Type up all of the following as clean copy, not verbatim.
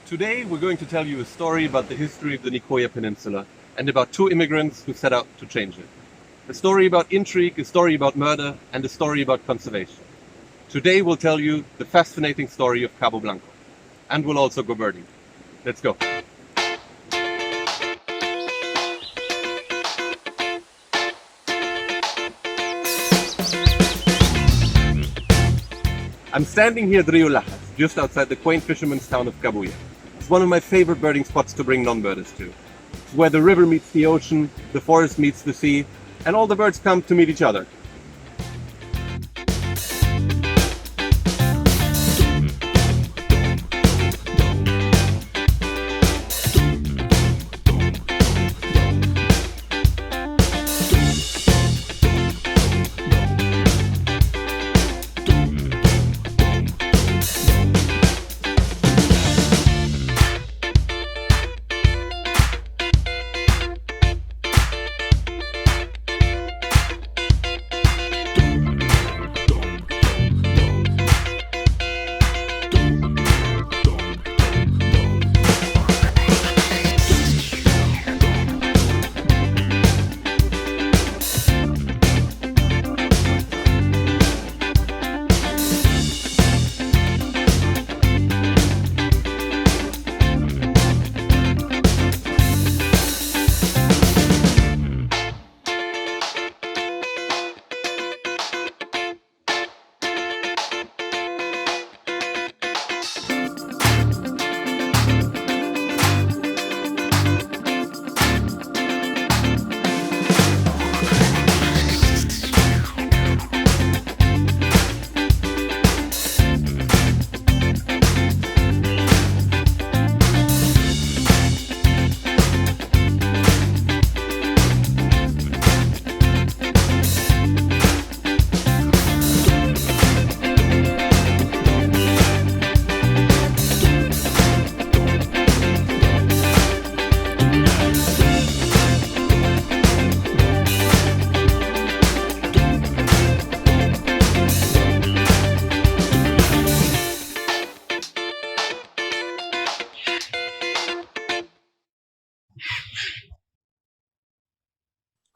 Today we're going to tell you a story about the history of the Nicoya Peninsula and about two immigrants who set out to change it. A story about intrigue, a story about murder, and a story about conservation. Today we'll tell you the fascinating story of Cabo Blanco. And we'll also go birding. Let's go. I'm standing here at Rio Lajas, just outside the quaint fisherman's town of Cabuya. It's one of my favorite birding spots to bring non-birders to. It's where the river meets the ocean, the forest meets the sea, and all the birds come to meet each other.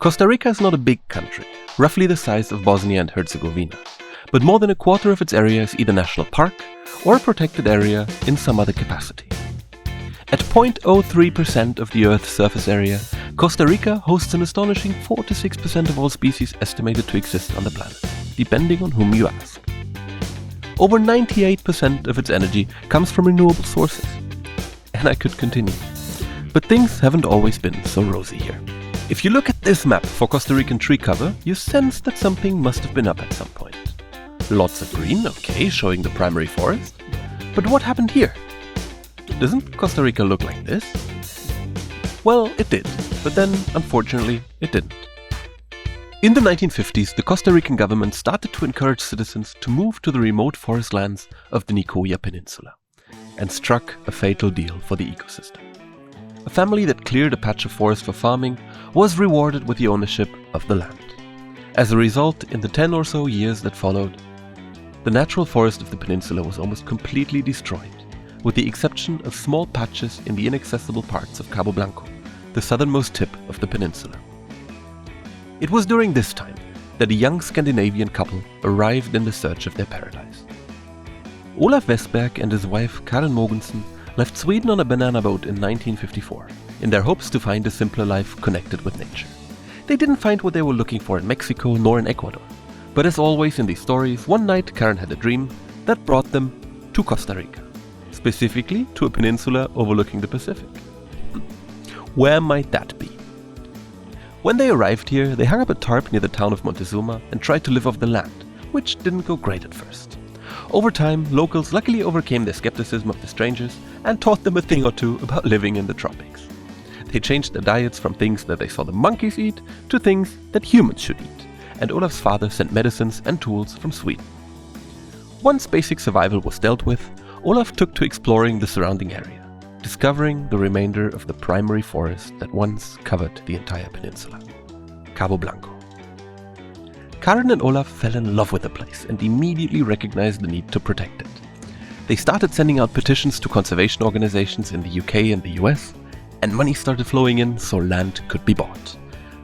Costa Rica is not a big country, roughly the size of Bosnia and Herzegovina, but more than a quarter of its area is either national park or a protected area in some other capacity. At 0.03% of the Earth's surface area, Costa Rica hosts an astonishing 4 to 6% of all species estimated to exist on the planet, depending on whom you ask. Over 98% of its energy comes from renewable sources. And I could continue. But things haven't always been so rosy here. If you look at this map for Costa Rican tree cover, you sense that something must have been up at some point. Lots of green, okay, showing the primary forest. But what happened here? Doesn't Costa Rica look like this? Well, it did, but then, unfortunately, it didn't. In the 1950s, the Costa Rican government started to encourage citizens to move to the remote forest lands of the Nicoya Peninsula, and struck a fatal deal for the ecosystem. A family that cleared a patch of forest for farming was rewarded with the ownership of the land. As a result, in the 10 or so years that followed, the natural forest of the peninsula was almost completely destroyed, with the exception of small patches in the inaccessible parts of Cabo Blanco, the southernmost tip of the peninsula. It was during this time that a young Scandinavian couple arrived in the search of their paradise. Olaf Westberg and his wife Karen Mogensen left Sweden on a banana boat in 1954, in their hopes to find a simpler life connected with nature. They didn't find what they were looking for in Mexico nor in Ecuador, but as always in these stories, one night Karen had a dream that brought them to Costa Rica, specifically to a peninsula overlooking the Pacific. Where might that be? When they arrived here, they hung up a tarp near the town of Montezuma and tried to live off the land, which didn't go great at first. Over time, locals luckily overcame their skepticism of the strangers and taught them a thing or two about living in the tropics. They changed their diets from things that they saw the monkeys eat to things that humans should eat, and Olaf's father sent medicines and tools from Sweden. Once basic survival was dealt with, Olaf took to exploring the surrounding area, discovering the remainder of the primary forest that once covered the entire peninsula, Cabo Blanco. Karen and Olaf fell in love with the place and immediately recognized the need to protect it. They started sending out petitions to conservation organizations in the UK and the US, and money started flowing in so land could be bought.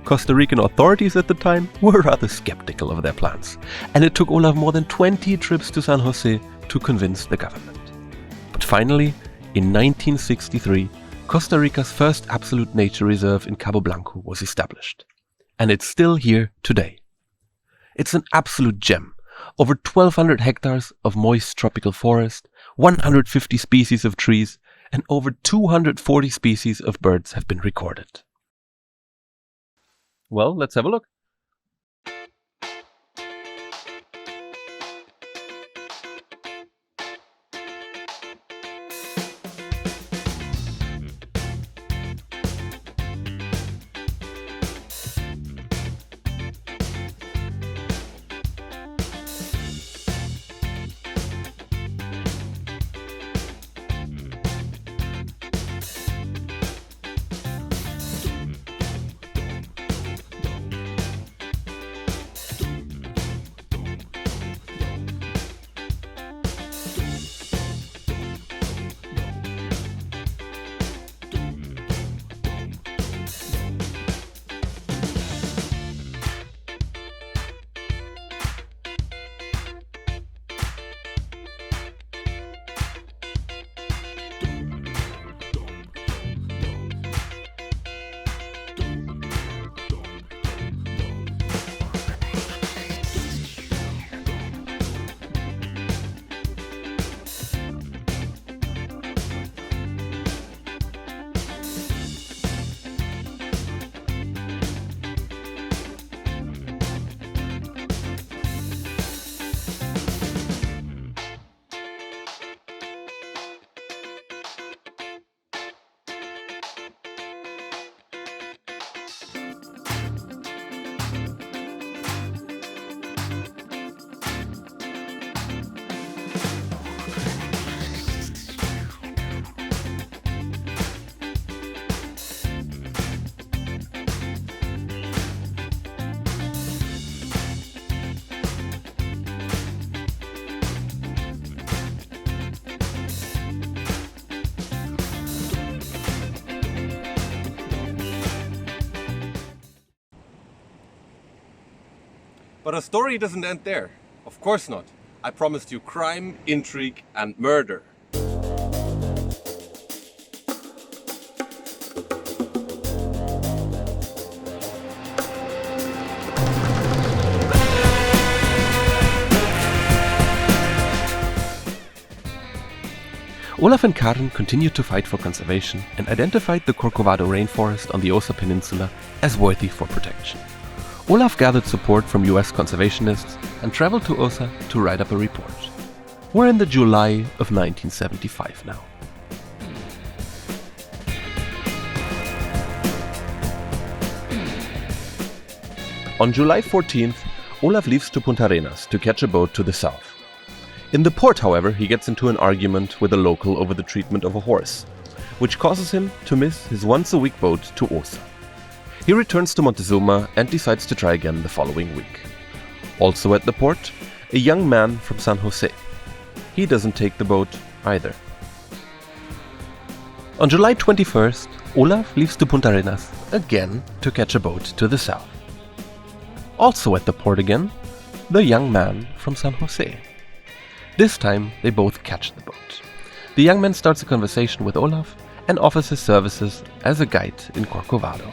Costa Rican authorities at the time were rather skeptical of their plans, and it took Olaf more than 20 trips to San Jose to convince the government. But finally, in 1963, Costa Rica's first absolute nature reserve in Cabo Blanco was established. And it's still here today. It's an absolute gem. Over 1,200 hectares of moist tropical forest, 150 species of trees, and over 240 species of birds have been recorded. Well, let's have a look. But our story doesn't end there. Of course not. I promised you crime, intrigue, and murder. Olaf and Karen continued to fight for conservation and identified the Corcovado rainforest on the Osa Peninsula as worthy for protection. Olaf gathered support from US conservationists and traveled to Osa to write up a report. We're in the July of 1975 now. On July 14th, Olaf leaves to Punta Arenas to catch a boat to the south. In the port, however, he gets into an argument with a local over the treatment of a horse, which causes him to miss his once-a-week boat to Osa. He returns to Montezuma and decides to try again the following week. Also at the port, a young man from San Jose. He doesn't take the boat either. On July 21st, Olaf leaves to Punta Arenas again to catch a boat to the south. Also at the port again, the young man from San Jose. This time, they both catch the boat. The young man starts a conversation with Olaf and offers his services as a guide in Corcovado.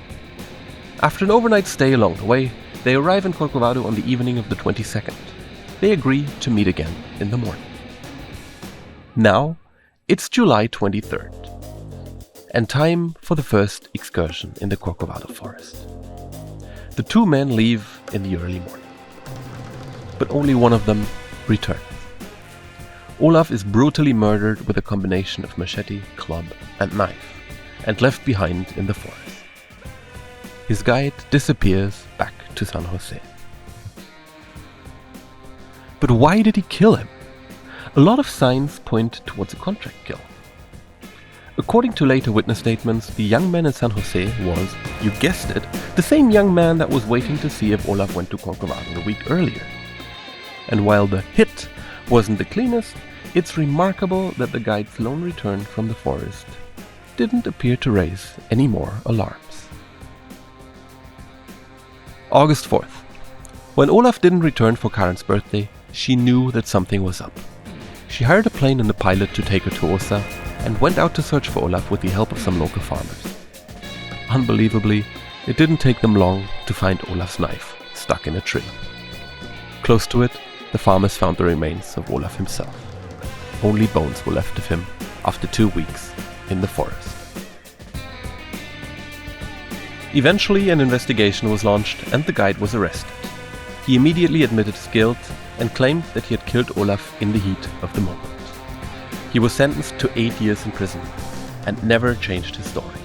After an overnight stay along the way, they arrive in Corcovado on the evening of the 22nd. They agree to meet again in the morning. Now, it's July 23rd, and time for the first excursion in the Corcovado forest. The two men leave in the early morning, but only one of them returns. Olaf is brutally murdered with a combination of machete, club, and knife, and left behind in the forest. His guide disappears back to San Jose. But why did he kill him? A lot of signs point towards a contract kill. According to later witness statements, the young man in San Jose was, you guessed it, the same young man that was waiting to see if Olaf went to Corcovado a week earlier. And while the hit wasn't the cleanest, it's remarkable that the guide's lone return from the forest didn't appear to raise any more alarms. August 4th. When Olaf didn't return for Karen's birthday, she knew that something was up. She hired a plane and a pilot to take her to Osa and went out to search for Olaf with the help of some local farmers. Unbelievably, it didn't take them long to find Olaf's knife stuck in a tree. Close to it, the farmers found the remains of Olaf himself. Only bones were left of him after 2 weeks in the forest. Eventually, an investigation was launched and the guide was arrested. He immediately admitted his guilt and claimed that he had killed Olaf in the heat of the moment. He was sentenced to 8 years in prison and never changed his story.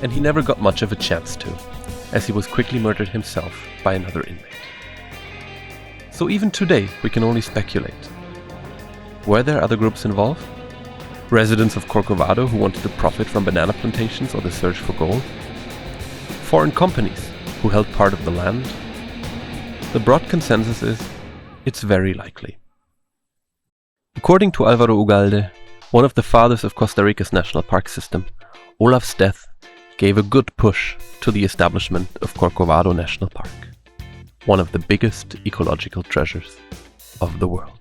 And he never got much of a chance to, as he was quickly murdered himself by another inmate. So even today, we can only speculate. Were there other groups involved? Residents of Corcovado who wanted to profit from banana plantations or the search for gold? Foreign companies who held part of the land? The broad consensus is, it's very likely. According to Álvaro Ugalde, one of the fathers of Costa Rica's national park system, Olaf's death gave a good push to the establishment of Corcovado National Park, one of the biggest ecological treasures of the world.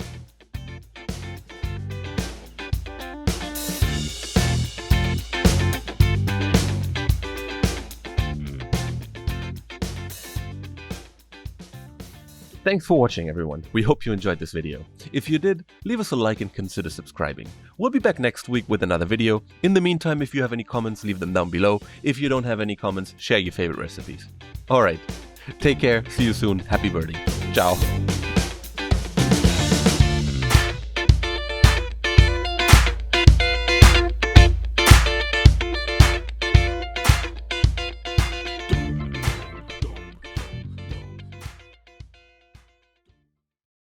Thanks for watching, everyone. We hope you enjoyed this video. If you did, leave us a like and consider subscribing. We'll be back next week with another video. In the meantime, if you have any comments, leave them down below. If you don't have any comments, share your favorite recipes. Alright, take care, see you soon, happy birding. Ciao.